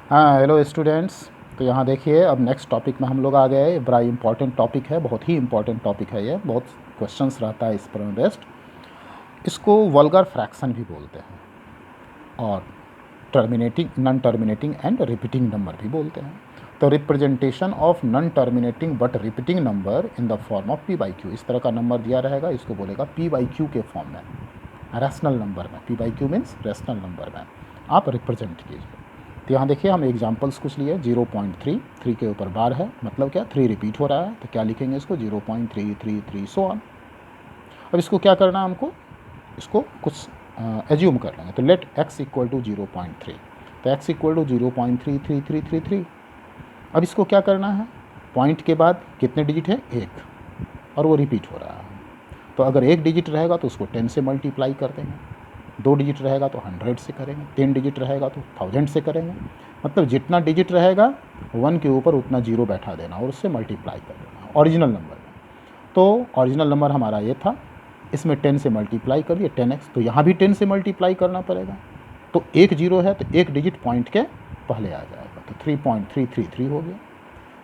हाँ, hello students. तो यहाँ देखिए, अब नेक्स्ट टॉपिक में हम लोग आ गए। बड़ा इंपॉर्टेंट टॉपिक है, बहुत ही इंपॉर्टेंट टॉपिक है ये, बहुत क्वेश्चंस रहता है इस पर में बेस्ट। इसको वल्गर फ्रैक्शन भी बोलते हैं और terminating, non terminating and repeating number भी बोलते हैं। तो representation of non terminating but repeating number in the form of P by Q, इस तरह का नंबर दिया रहेगा, इसको बोलेगा पी बाई क्यू के फॉर्म में, रैशनल नंबर में। P by Q means rational number में आप रिप्रेजेंट कीजिए। तो यहाँ देखिए, हम एग्जांपल्स कुछ लिए। 0.3, 3 के ऊपर बार है, मतलब क्या 3 रिपीट हो रहा है, तो क्या लिखेंगे इसको 0.333 सो ऑन। अब इसको क्या करना है हमको, इसको कुछ एज्यूम कर लेंगे। तो लेट x इक्वल टू 0.3, तो x इक्वल टू 0.33333। अब इसको क्या करना है, पॉइंट के बाद कितने डिजिट है, 1, और वो रिपीट हो रहा है। तो अगर 1 डिजिट रहेगा तो उसको 10 से मल्टीप्लाई कर देंगे, 2 डिजिट रहेगा तो 100 से करेंगे, 3 डिजिट रहेगा तो 1000 से करेंगे। मतलब जितना डिजिट रहेगा 1 के ऊपर उतना जीरो बैठा देना और उससे मल्टीप्लाई कर देना ओरिजिनल नंबर में। तो ओरिजिनल नंबर हमारा ये था, इसमें 10 से मल्टीप्लाई कर दिए 10x, तो यहाँ भी 10 से मल्टीप्लाई करना पड़ेगा। तो एक जीरो है तो एक डिजिट पॉइंट के पहले आ जाएगा, तो 3.333 हो गया।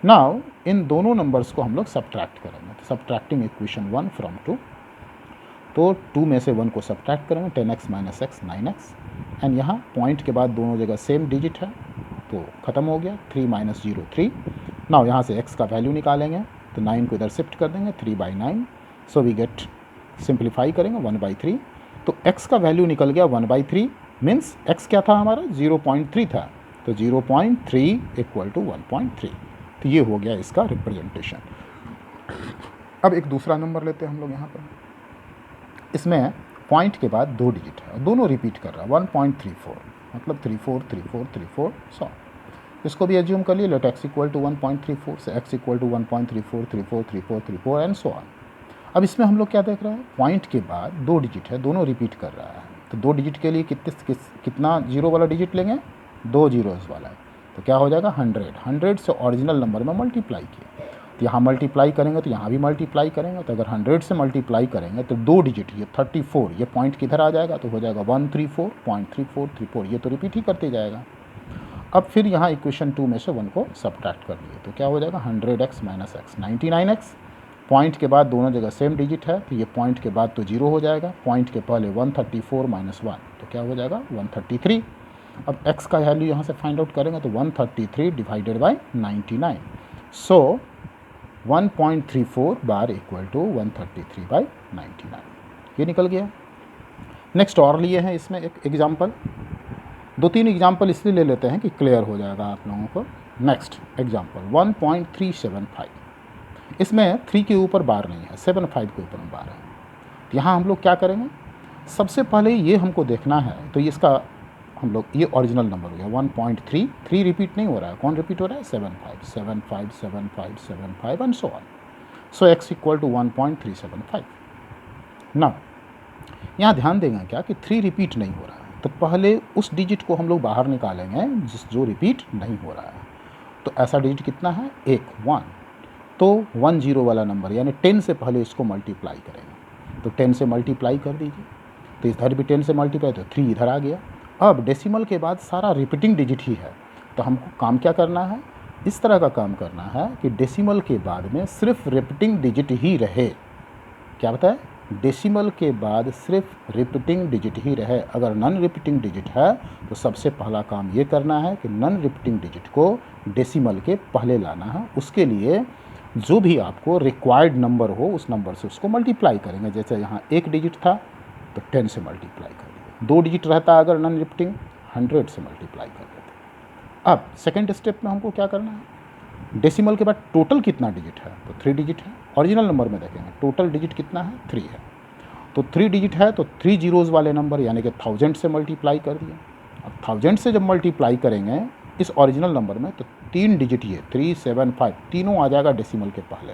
नाउ इन दोनों नंबर्स को हम लोग सब्ट्रैक्ट करेंगे। तो सब्ट्रैक्टिंग इक्वेशन 1 फ्रॉम 2, तो 2 में से 1 को सब्ट्रैक्ट करेंगे, 10x minus x 9x। And यहाँ पॉइंट के बाद दोनों जगह सेम डिजिट है तो ख़त्म हो गया, 3 माइनस 0 3। नाउ यहाँ से x का वैल्यू निकालेंगे, तो 9 को इधर शिफ्ट कर देंगे, 3/9। सो वी गेट, सिंप्लीफाई करेंगे 1/3। तो x का वैल्यू निकल गया 1/3, मीन्स x क्या था हमारा 0.3 था, तो 0.3 इक्वल टू 1.3। तो ये हो गया इसका रिप्रेजेंटेशन। अब एक दूसरा नंबर लेते हैं हम लोग यहाँ पर। इसमें पॉइंट के बाद 2 डिजिट है, दोनों रिपीट कर रहा है, 1.34, मतलब 343434 100। इसको भी एज्यूम कर लिए, लेट x इक्वल टू 1.34 से x equal to 1.34 34 34 34 and so on. अब इसमें हम लोग क्या देख रहे हैं, पॉइंट के बाद 2 डिजिट है, दोनों रिपीट कर रहा है। तो 2 डिजिट के लिए कितना जीरो वाला डिजिट लेंगे, 2 जीरोस वाला है, तो क्या हो जाएगा 100 से ओरिजिनल नंबर में मल्टीप्लाई किया। तो यहाँ मल्टीप्लाई करेंगे तो यहाँ भी मल्टीप्लाई करेंगे, तो अगर 100 से मल्टीप्लाई करेंगे तो 2 डिजिट ये 34, ये पॉइंट किधर आ जाएगा, तो हो जाएगा 134.3434, ये तो रिपीट ही करते जाएगा। अब फिर यहाँ इक्वेशन 2 में से 1 को सब्ट्रैक्ट कर दिए, तो क्या हो जाएगा 100x minus x 99x। Point के बाद दोनों जगह सेम डिजिट है, तो ये पॉइंट के बाद तो जीरो हो जाएगा, पॉइंट के पहले 134 माइनस 1, तो क्या हो जाएगा 133। अब x का वैल्यू यहाँ से फाइंड आउट करेंगे, तो 133 divided by 99, so 1.34 bar equal to 133/99, ये निकल गया। नेक्स्ट और लिए हैं इसमें एक एग्जाम्पल, 2-3 एग्जाम्पल इसलिए ले लेते हैं कि क्लियर हो जाएगा आप लोगों को। नेक्स्ट एग्जाम्पल 1.375, इसमें 3 के ऊपर बार नहीं है, 75 के ऊपर बार है। तो यहाँ हम लोग क्या करेंगे, सबसे पहले ये हमको देखना है, तो इसका हम लोग, ये ओरिजिनल नंबर हो गया 1.3, 3 रिपीट नहीं हो रहा है, कौन रिपीट हो रहा है 75 75 75 75 and so on. So x equal to 1.375। ना यहाँ ध्यान देंगे क्या कि 3 रिपीट नहीं हो रहा है, तो पहले उस डिजिट को हम लोग बाहर निकालेंगे जो रिपीट नहीं हो रहा है। तो ऐसा डिजिट कितना है, 1 तो 10 वाला नंबर, यानी 10 से पहले इसको मल्टीप्लाई करेंगे, तो 10 से मल्टीप्लाई कर दीजिए, तो इधर भी 10 से मल्टीप्लाई, तो 3 इधर आ गया। अब डेसिमल के बाद सारा रिपीटिंग डिजिट ही है, तो हमको काम क्या करना है, इस तरह का काम करना है कि डेसिमल के बाद में सिर्फ रिपीटिंग डिजिट ही रहे। क्या बताए, डेसिमल के बाद सिर्फ रिपीटिंग डिजिट ही रहे। अगर नॉन रिपीटिंग डिजिट है तो सबसे पहला काम ये करना है कि नॉन रिपीटिंग डिजिट को डेसिमल के पहले लाना है। उसके लिए जो भी आपको रिक्वायर्ड नंबर हो उस नंबर से उसको मल्टीप्लाई करेंगे। जैसे यहाँ 1 डिजिट था तो 10 से मल्टीप्लाई कर दिया, 2 डिजिट रहता अगर नॉन रिपीटिंग 100 से मल्टीप्लाई कर देते। अब सेकेंड स्टेप में हमको क्या करना है, डेसिमल के बाद टोटल कितना डिजिट है, तो 3 डिजिट है। ओरिजिनल नंबर में देखेंगे टोटल डिजिट कितना है, 3 है, तो 3 डिजिट है, तो 3 जीरोज़ वाले नंबर यानी कि 1000 से मल्टीप्लाई कर दिया। अब 1000 से जब मल्टीप्लाई करेंगे इस ओरिजिनल नंबर में, तो 3 डिजिट ये 375 तीनों आ जाएगा डेसिमल के पहले,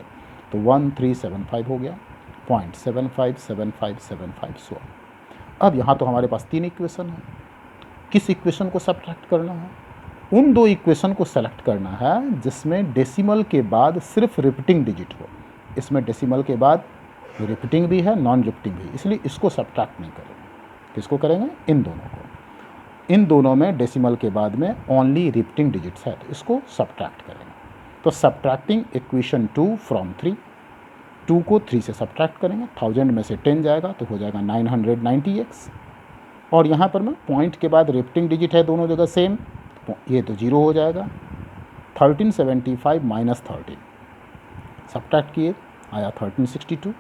तो 1375 हो गया, 0.757575 सो। अब यहाँ तो हमारे पास 3 इक्वेशन है, किस इक्वेशन को सब्ट्रैक्ट करना है, उन 2 इक्वेशन को सेलेक्ट करना है जिसमें डेसिमल के बाद सिर्फ रिपीटिंग डिजिट हो। इसमें डेसिमल के बाद रिपीटिंग भी है, नॉन रिपीटिंग भी, इसलिए इसको सब्ट्रैक्ट नहीं करेंगे। किसको करेंगे, इन दोनों को। इन दोनों में डेसिमल के बाद में ओनली रिपीटिंग डिजिट्स है, तो इसको सब्ट्रैक्ट करेंगे। तो सब्ट्रैक्टिंग इक्वेशन 2 फ्रॉम 3, 2 को 3 से सब्ट्रैक्ट करेंगे, 1000 में से 10 जाएगा तो हो जाएगा 990x। और यहाँ पर मैं पॉइंट के बाद रिपीटिंग डिजिट है दोनों जगह सेम, तो ये तो 0 हो जाएगा। 1375 माइनस 13 सब्ट्रैक्ट किए, आया 1362,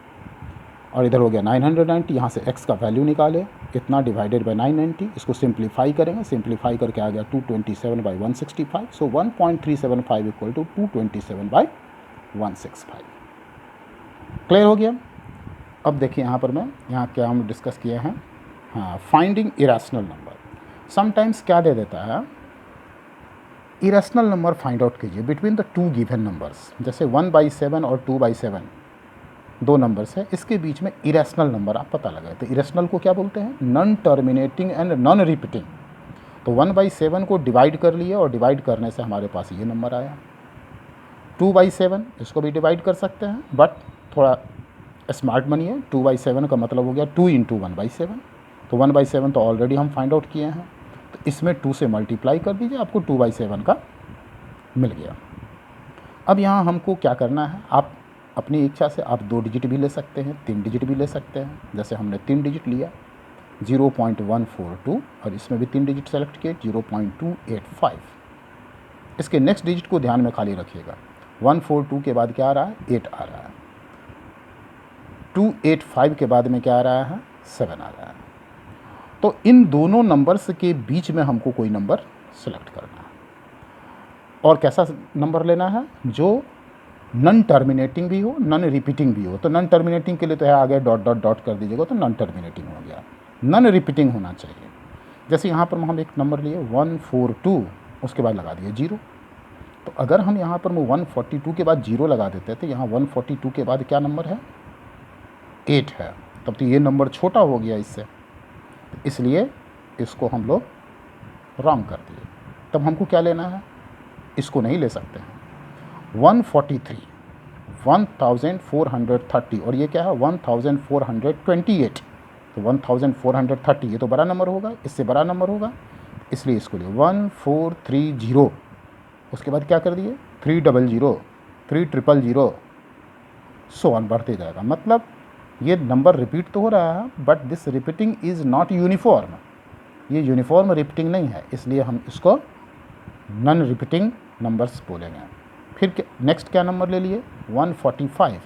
और इधर हो गया 990। यहाँ से x का वैल्यू निकाले, इतना डिवाइडेड बाय 990, इसको सिंप्लीफाई करेंगे, सिंप्लीफाई करके आ गया 227/165। सो 1.375 इक्वल टू 227/165। क्लियर हो गया। अब देखिए यहाँ पर मैं क्या हम डिस्कस किए हैं, हाँ, फाइंडिंग इरेशनल नंबर। समटाइम्स क्या दे देता है, इरेशनल नंबर फाइंड आउट कीजिए between the two given numbers. जैसे 1/7 और 2/7 दो नंबर्स है, इसके बीच में इरेशनल नंबर आप पता लगाए, तो इरेशनल को क्या बोलते हैं, non terminating and non repeating. तो 1/7 को डिवाइड कर लिए और डिवाइड करने से हमारे पास ये नंबर आया। 2/7 इसको भी डिवाइड कर सकते हैं, बट थोड़ा स्मार्ट बनिए। 2/7 का मतलब हो गया 2 × 1/7, तो 1/7 तो ऑलरेडी हम फाइंड आउट किए हैं, तो इसमें 2 से मल्टीप्लाई कर दीजिए, आपको 2/7 का मिल गया। अब यहाँ हमको क्या करना है, आप अपनी इच्छा से आप 2 डिजिट भी ले सकते हैं, 3 डिजिट भी ले सकते हैं। जैसे हमने 3 डिजिट लिया 0.142, और इसमें भी 3 डिजिट सेलेक्ट किए 0.285। इसके नेक्स्ट डिजिट को ध्यान में खाली रखिएगा, 142 के बाद क्या आ रहा है, 8 आ रहा है। 285 के बाद में क्या आ रहा है, 7 आ रहा है। तो इन दोनों नंबर्स के बीच में हमको कोई नंबर सेलेक्ट करना है, और कैसा नंबर लेना है, जो नॉन टर्मिनेटिंग भी हो, नॉन रिपीटिंग भी हो। तो नॉन टर्मिनेटिंग के लिए तो है आगे डॉट डॉट डॉट कर दीजिएगा, तो नॉन टर्मिनेटिंग हो गया। नॉन रिपीटिंग होना चाहिए। जैसे यहाँ पर हम एक नंबर लिए 142, उसके बाद लगा दिए 0। तो अगर हम यहाँ पर 142 के बाद 0 लगा देते हैं, तो यहाँ 142 के बाद क्या नंबर है, 8 है। तब तो ये नंबर छोटा हो गया इससे, इसलिए इसको हम लोग रॉन्ग कर दिए। तब हमको क्या लेना है, इसको नहीं ले सकते हैं। 143, 1430, और ये क्या है 1428, तो 1430 ये तो बड़ा नंबर होगा, इससे बड़ा नंबर होगा, इसलिए इसको लिए 1430। उसके बाद क्या कर दिए 300, 3000, सो ऑन बढ़ते जाएगा। मतलब ये नंबर रिपीट तो हो रहा है, but this repeating is not uniform, ये यूनिफॉर्म रिपीटिंग नहीं है, इसलिए हम इसको नॉन रिपीटिंग नंबर्स बोलेंगे। फिर नेक्स्ट क्या नंबर ले लिए 145,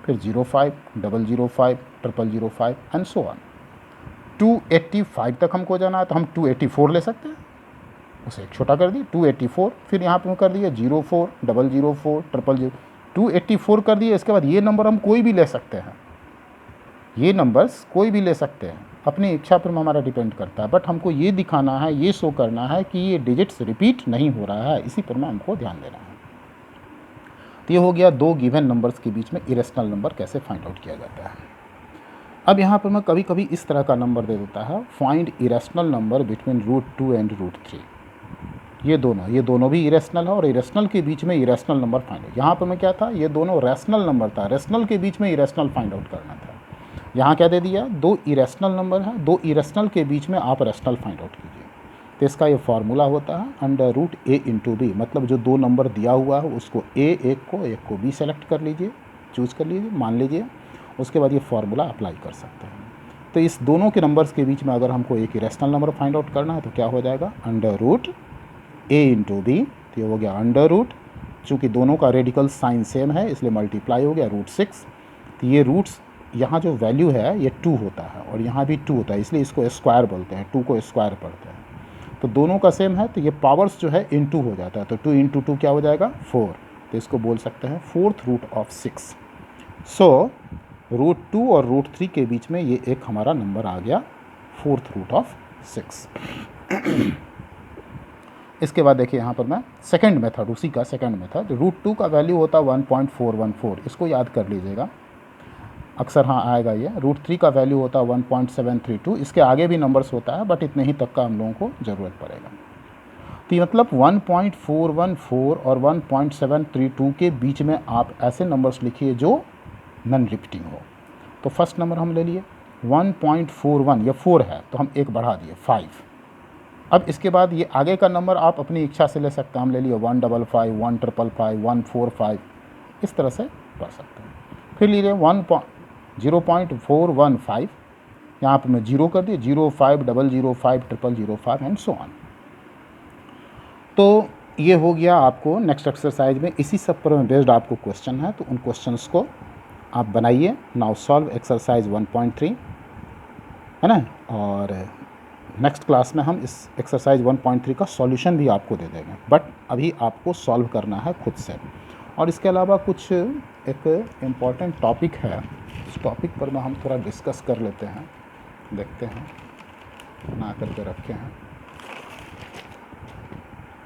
फिर 05, 005, 0005 एंड सो ऑन। 285 तक हमको जाना है, तो हम 284 ले सकते हैं, उसे एक छोटा कर दिए 284। फिर यहाँ पर कर दिए 04, 004, 000, 284 कर दिए। इसके बाद ये नंबर हम कोई भी ले सकते हैं, ये नंबर्स कोई भी ले सकते हैं, अपनी इच्छा पर हमारा डिपेंड करता है, बट हमको ये दिखाना है, ये शो करना है कि ये डिजिट्स रिपीट नहीं हो रहा है, इसी पर में हमको ध्यान देना है। तो ये हो गया 2 गिवन नंबर्स के बीच में इरेशनल नंबर कैसे फाइंड आउट किया जाता है। अब यहाँ पर मैं कभी कभी इस तरह का नंबर दे देता है, find irrational number between √2 and √3। ये दोनों भी इरेशनल है, और इरेशनल के बीच में इरेशनल नंबर फाइंड आउट। यहाँ पर मैं क्या था, ये दोनों रैशनल नंबर था, रैशनल के बीच में इरेशनल फाइंड आउट करना था। यहाँ क्या दे दिया, 2 इरेशनल नंबर है, 2 इरेशनल के बीच में आप रैशनल फाइंड आउट कीजिए। तो इसका ये फार्मूला होता है √a × b, मतलब जो 2 नंबर दिया हुआ है उसको एक को b सेलेक्ट कर लीजिए, चूज़ कर लीजिए, मान लीजिए। उसके बाद ये फार्मूला अप्लाई कर सकते हैं। तो इस दोनों के नंबर्स के बीच में अगर हमको एक इरेशनल नंबर फाइंड आउट करना है, तो क्या हो जाएगा √a × b। तो ये हो गया √, चूँकि दोनों का रेडिकल साइन सेम है इसलिए मल्टीप्लाई हो गया √6। तो ये रूट्स यहाँ जो वैल्यू है ये 2 होता है, और यहाँ भी 2 होता है, इसलिए इसको स्क्वायर बोलते हैं, 2 को स्क्वायर पढ़ते हैं। तो दोनों का सेम है, तो ये पावर्स जो है × हो जाता है, तो 2 × 2 क्या हो जाएगा 4। तो इसको बोल सकते हैं 4th रूट ऑफ 6। सो √2 और √3 के बीच में ये एक हमारा नंबर आ गया 4th रूट ऑफ 6। इसके बाद देखिए यहाँ पर मैं सेकंड मेथड, उसी का सेकंड मेथड, √2 का वैल्यू होता है 1.414, इसको याद कर लीजिएगा, अक्सर हाँ आएगा ये। √3 का वैल्यू होता है 1.732, इसके आगे भी नंबर्स होता है, बट इतने ही तक का हम लोगों को ज़रूरत पड़ेगा। तो ये मतलब 1.414 और 1.732 के बीच में आप ऐसे नंबर्स लिखिए जो नॉन रिपीटिंग हो। तो फर्स्ट नंबर हम ले लिए 1.41, ये 4 है तो हम एक बढ़ा दिए 5, अब इसके बाद ये आगे का नंबर आप अपनी इच्छा से ले सकते हैं। हम ले लिए 155, 1555, 145, इस तरह से कर सकते हैं। फिर लीजिए 0.415, यहाँ पर मैं 0 कर दिए, 05 005 0005 एंड सो ऑन। तो ये हो गया आपको नेक्स्ट एक्सरसाइज में। इसी सब पर बेस्ड आपको क्वेश्चन है, तो उन क्वेश्चंस को आप बनाइए। नाउ सॉल्व एक्सरसाइज 1.3, है ना। और नेक्स्ट क्लास में हम इस एक्सरसाइज 1.3 का सॉल्यूशन भी आपको दे देंगे, बट अभी आपको सॉल्व करना है खुद से। और इसके अलावा कुछ एक इम्पॉर्टेंट टॉपिक है, इस टॉपिक पर में हम थोड़ा डिस्कस कर लेते हैं, देखते हैं, बना करके रखे हैं।